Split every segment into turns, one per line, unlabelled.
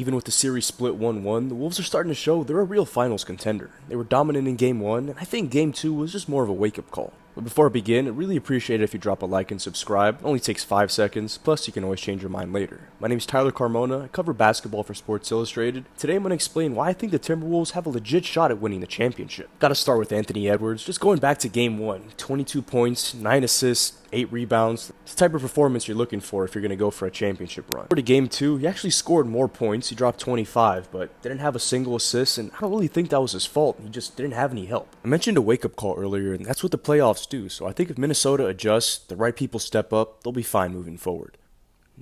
Even with the series split 1-1, the Wolves are starting to show they're a real finals contender. They were dominant in Game 1, and I think Game 2 was just more of a wake-up call. But before I begin, I'd really appreciate it if you drop a like and subscribe. It only takes 5 seconds, plus you can always change your mind later. My name is Tyler Carmona, I cover basketball for Sports Illustrated. Today I'm going to explain why I think the Timberwolves have a legit shot at winning the championship. Gotta start with Anthony Edwards, just going back to Game 1. 22 points, 9 assists, 8 rebounds. It's the type of performance you're looking for if you're going to go for a championship run. For to Game 2, he actually scored more points. He dropped 25, but didn't have a single assist, and I don't really think that was his fault. He just didn't have any help. I mentioned a wake-up call earlier, and that's what the playoffs do, so I think if Minnesota adjusts, the right people step up, they'll be fine moving forward.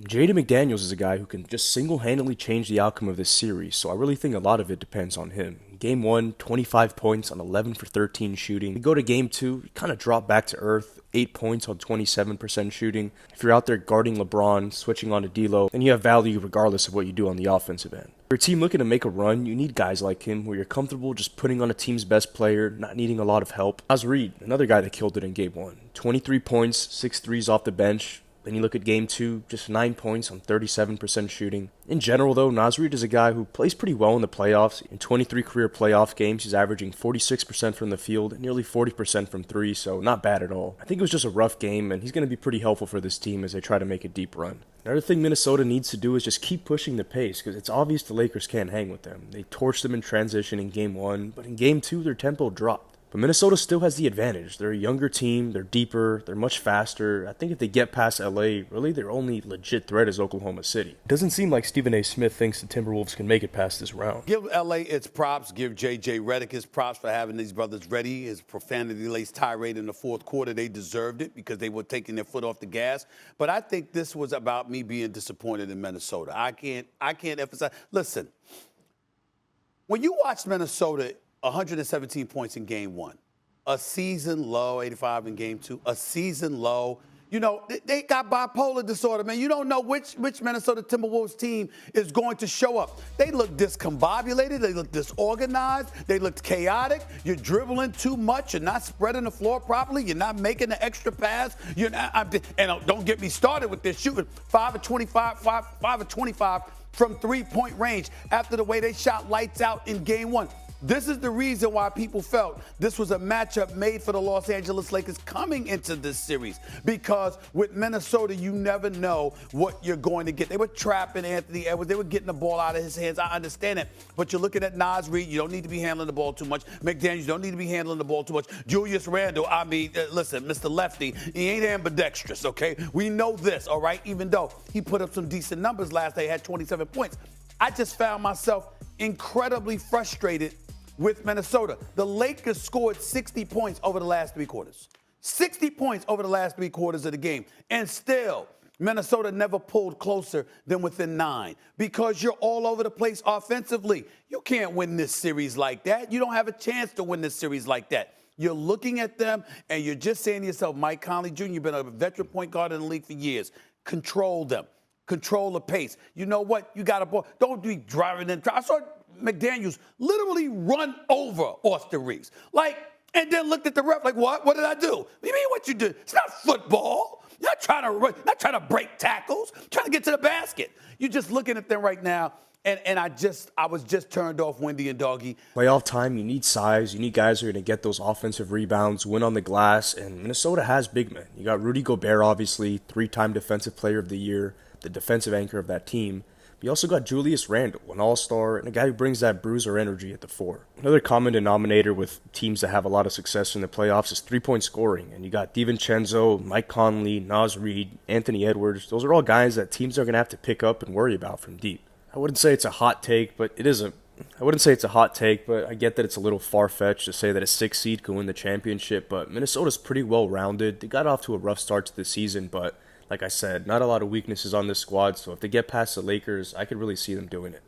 Jaden McDaniels is a guy who can just single-handedly change the outcome of this series, so I really think a lot of it depends on him. Game 1, 25 points on 11 for 13 shooting. We go to Game 2, you kind of drop back to earth, 8 points on 27% shooting. If you're out there guarding LeBron, switching on to D'Lo, then you have value regardless of what you do on the offensive end. For a team looking to make a run, you need guys like him where you're comfortable just putting on a team's best player, not needing a lot of help. Naz Reid, another guy that killed it in Game 1. 23 points, 6 threes off the bench. Then you look at Game 2, just 9 points on 37% shooting. In general, though, Naz Reid is a guy who plays pretty well in the playoffs. In 23 career playoff games, he's averaging 46% from the field, and nearly 40% from 3, so not bad at all. I think it was just a rough game, and he's going to be pretty helpful for this team as they try to make a deep run. Another thing Minnesota needs to do is just keep pushing the pace, because it's obvious the Lakers can't hang with them. They torched them in transition in Game 1, but in Game 2, their tempo dropped. But Minnesota still has the advantage. They're a younger team, they're deeper, they're much faster. I think if they get past LA, really their only legit threat is Oklahoma City. It doesn't seem like Stephen A. Smith thinks the Timberwolves can make it past this round.
Give LA its props, give J.J. Redick his props for having these brothers ready. His profanity-laced tirade in the fourth quarter, they deserved it because they were taking their foot off the gas. But I think this was about me being disappointed in Minnesota. I can't emphasize. Listen, when you watch Minnesota 117 points in Game 1. A season low, 85 in Game 2. A season low. You know, they got bipolar disorder, man. You don't know which Minnesota Timberwolves team is going to show up. They look discombobulated. They look disorganized. They look chaotic. You're dribbling too much. You're not spreading the floor properly. You're not making the extra pass. And don't get me started with this shooting. 5 of 25 from three-point range after the way they shot lights out in Game 1. This is the reason why people felt this was a matchup made for the Los Angeles Lakers coming into this series. Because with Minnesota, you never know what you're going to get. They were trapping Anthony Edwards. They were getting the ball out of his hands. I understand it. But you're looking at Naz Reid. You don't need to be handling the ball too much. McDaniels, you don't need to be handling the ball too much. Julius Randle, listen, Mr. Lefty, he ain't ambidextrous, okay? We know this, all right? Even though he put up some decent numbers last day, had 27 points. I just found myself incredibly frustrated with Minnesota. The Lakers scored 60 points over the last 3 quarters. 60 points over the last 3 quarters of the game. And still, Minnesota never pulled closer than within 9 because you're all over the place offensively. You can't win this series like that. You don't have a chance to win this series like that. You're looking at them and you're just saying to yourself, Mike Conley Jr., you've been a veteran point guard in the league for years. Control them. Control the pace. You know what? You got a ball. Don't be driving them. I saw McDaniels literally run over Austin Reeves. And then looked at the ref like, what? What did I do? What do you mean what you did? It's not football. You're not trying to run, not trying to break tackles, trying to get to the basket. You're just looking at them right now, and I was just turned off, Wendy and Doggy.
Playoff time, you need size. You need guys who are going to get those offensive rebounds, win on the glass, and Minnesota has big men. You got Rudy Gobert, obviously, 3-time Defensive Player of the Year, the defensive anchor of that team. You also got Julius Randle, an all-star, and a guy who brings that bruiser energy at the 4. Another common denominator with teams that have a lot of success in the playoffs is 3-point scoring. And you got DiVincenzo, Mike Conley, Naz Reid, Anthony Edwards. Those are all guys that teams are going to have to pick up and worry about from deep. I wouldn't say it's a hot take, but I get that it's a little far-fetched to say that a 6 seed could win the championship, but Minnesota's pretty well-rounded. They got off to a rough start to the season, but like I said, not a lot of weaknesses on this squad, so if they get past the Lakers, I could really see them doing it.